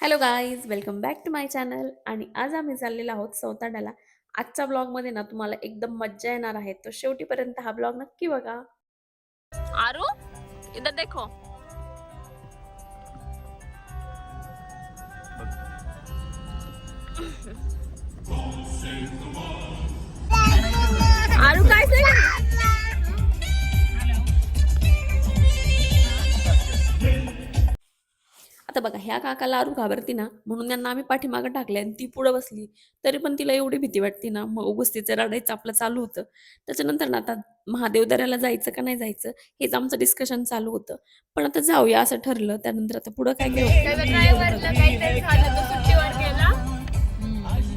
Hello guys, welcome back to my channel. आणि आज आम्ही चाललेलो आहोत सौताड्याला. आजच्या ब्लॉगमध्ये ना तुम्हाला एकदम मज्जा येणार आहे, तो शेवटीपर्यंत हा ब्लॉग नक्की बघा. आरू, इधर देखो. आरू काय आता बघा, ह्या काकाला आरू घाबरती ना, म्हणून त्यांना आम्ही पाठीमागं टाकले आणि ती पुढे बसली. तरी पण तिला एवढी भीती वाटते ना, मग उगाच तिचं रडायचं आपलं चालू होतं. त्याच्यानंतर ना आता महादेव दऱ्याला जायचं का नाही जायचं हेच आमचं डिस्कशन चालू होतं. पण आता जाऊया असं ठरलं. त्यानंतर आता पुढं काय काय होतं. ड्रायव्हरला काहीतरी झालं, तो सुट्टीवर गेला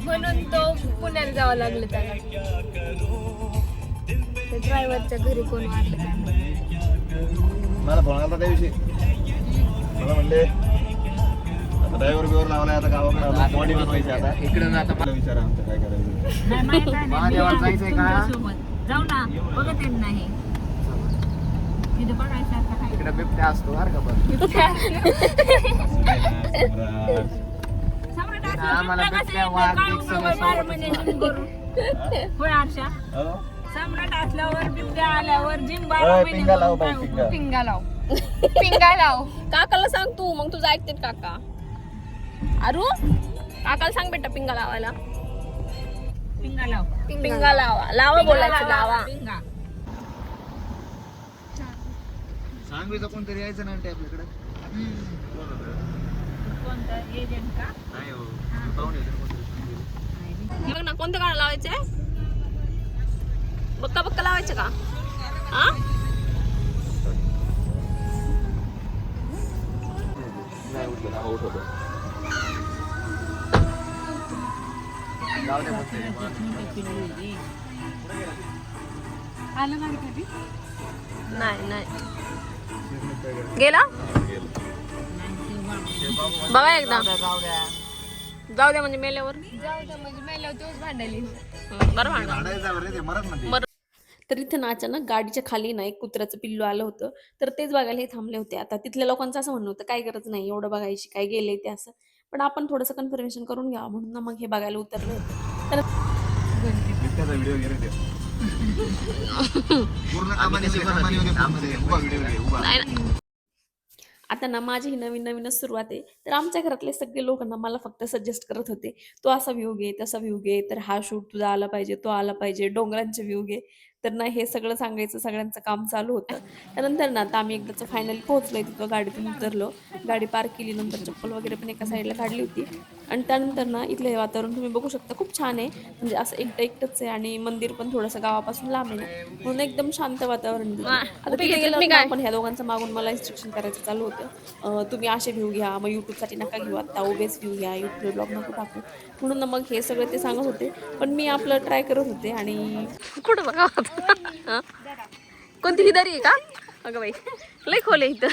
म्हणून तो पुण्याला जावं लागलं त्याला. त्या ड्रायव्हरच्या घरी कोण वारलं काय माहिती. मला फोन आला त्या दिवशी, मला म्हणले आता ड्रायव्हर बिवर लावलाय, आता गावाकडे आलो, बॉडी बनवायची आता इकडे ना. आता मला विचारा आमचं काय करायचं. महादेवाला जायचंय का? जाऊ ना, बघत येत नाही तिथे बघायचं काय. इकडे बिबट्या असतो बरं का. पण आम्हाला बिबट्या वाघ सम्राट असल्यावर बिबट्या आल्यावर जिम पिंगा लाव बाई, पिंगा. पिंगा लाव पिंगा लाव. काकाला सांग तू, मग तुझं ऐकते काका. आरू, काकाला सांग बेटा पिंगा लावायला. पिंगा लाव. पिंगा लावा, लावा बोलायचं, लावा. पिंगा. सांगवीचं कोणतरी यायचं ना आपल्याकडे. कोणता एजंट का? नाही हो, पाहून येतो कोणतरी. बघ ना, कोणतं गाणं लावायचंय? बक्का बक्का लावायचं का? हा, नाही उठलं, आऊट होतो. जाऊ दे फक्त. आलं नाही कधी. नाही नाही गेला. बघा एकदा, जाऊ द्या. जाऊ द्या म्हणजे मेल्यावर. जाऊ दे म्हणजे मेल्यावर तोच भांडायली. बरं भांडण. भांडायचं बरं, ते मरत म्हणते. तर इथं ना अचानक गाडीच्या खाली ना एक कुत्र्याचं पिल्लू आलं होतं. तर तेच बघायला हे थांबले होते. आता तिथल्या लोकांचं असं म्हणणं होतं, काय गरज नाही एवढं बघायची, काय गेले ते असं. पण आपण थोडंसं कन्फर्मेशन करून घ्यावं म्हणून ना मग हे बघायला उतरले होते. तर बिबट्याचा व्हिडिओ घे रे ते. पूर्ण कामाने उभा व्हिडिओ घे, उभा. नाही ना. आता ना माझी ही नवीन नवीनच सुरुवात आहे. तर आमच्या घरातले सगळे लोक ना मला फक्त सजेस्ट करत होते, तो असा व्ह्यू घे, तसा व्ह्यू घे, तर हा शूट तुझा आला पाहिजे, तो आला पाहिजे, डोंगरांचे व्ह्यू घे. तर ना हे सगळं सांगायचं सगळ्यांचं काम चालू होतं. त्यानंतर ना आता आम्ही एकदाचं फायनली पोहोचलोय तिथं, गाडीतून उतरलो, गाडी पार्क केली, नंतर चप्पल वगैरे पण एका साईडला काढली होती. आणि त्यानंतर ना इथलं हे वातावरण तुम्ही बघू शकता, खूप छान आहे. म्हणजे असं एकटं एकटंच आहे आणि मंदिर पण थोडंसं गावापासून लांब आहे ना, म्हणून एकदम शांत वातावरण दिसतं. आता तिथे गेल्यावर ना आपण ह्या दोघांचं मागून मला इन्स्ट्रक्शन करायचं चालू होतं. तुम्ही असे व्ह्यू घ्या, मग यूट्यूबसाठी नका घेऊ, आता उभेच व्ह्यू घ्या, यूट्यूब ब्लॉग नको टाकू. म्हणून ना मग हे सगळं ते सांगत होते. पण मी आपलं ट्राय करत होते. आणि कुठं बघा कोणती हिदारी आहे का? अगं बाई, लय खोले इथं.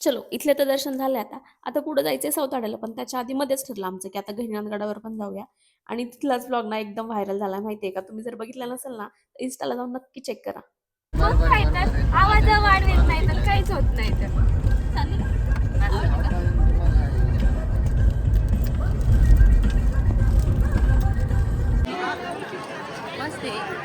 चलो, इथले तर दर्शन झाले. आता आता कुठं जायचंय सौताड्याला, पण त्याच्या आधी मध्येच ठरलं आमचं की आता गहिनीनाथगडावर पण जाऊया. आणि तिथलाच ब्लॉग ना एकदम व्हायरल झाला माहितीये का. तुम्ही जर बघितला नसेल ना, इन्स्टाला जाऊन नक्की चेक करा. मग काय तर आवाज वाढवेल नाही तर काहीच होत नाही तर. मस्त आहे.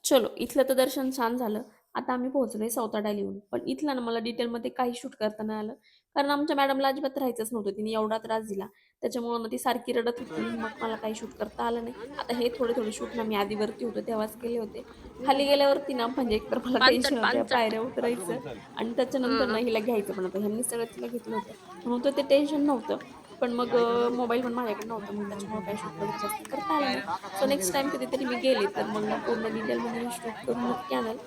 चलो, इथलं तर दर्शन छान झालं. आता आम्ही पोहोचलोय सौताड्याला येऊन. पण इथलं ना मला डिटेलमध्ये काही शूट करता नाही आलं. कारण आमच्या मॅडमला अजिबात राहायचंच नव्हतं. तिने एवढा त्रास दिला. त्याच्यामुळं ना ती सारखी रडत होती. मग मला काही शूट करता आलं नाही. आता हे थोडे-थोडे शूट ना मी आधी वरती होतो तेव्हाच केले होते. खाली गेल्यावरती ना म्हणजे एकतर मला टेन्शन होतं या पायऱ्या उतरायचं आणि त्याच्यानंतर ना हिला घ्यायचं पण होतं. ह्यांनी सगळं तिला घेतलं होतं. म्हणून तर ते टेन्शन नव्हतं. पण मग मोबाईल पण माझ्याकडे नव्हता. मग त्याच्यामुळे काही शूट वगैरे जास्त करता आलं नाही. सो नेक्स्ट टाईम कधीतरी मी गेले तर मग ना पूर्ण डिटेलमध्ये मी शूट करून नक्की आणेल.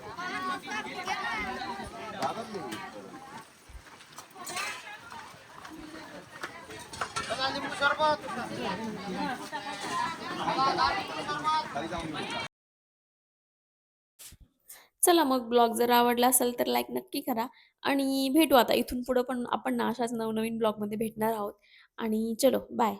चला मग ब्लॉग जर आवडला असेल तर लाईक नक्की करा आणि भेटू आता इथून पुढं पण आपण ना अशाच नवनवीन ब्लॉगमध्ये भेटणार आहोत आणि चलो बाय.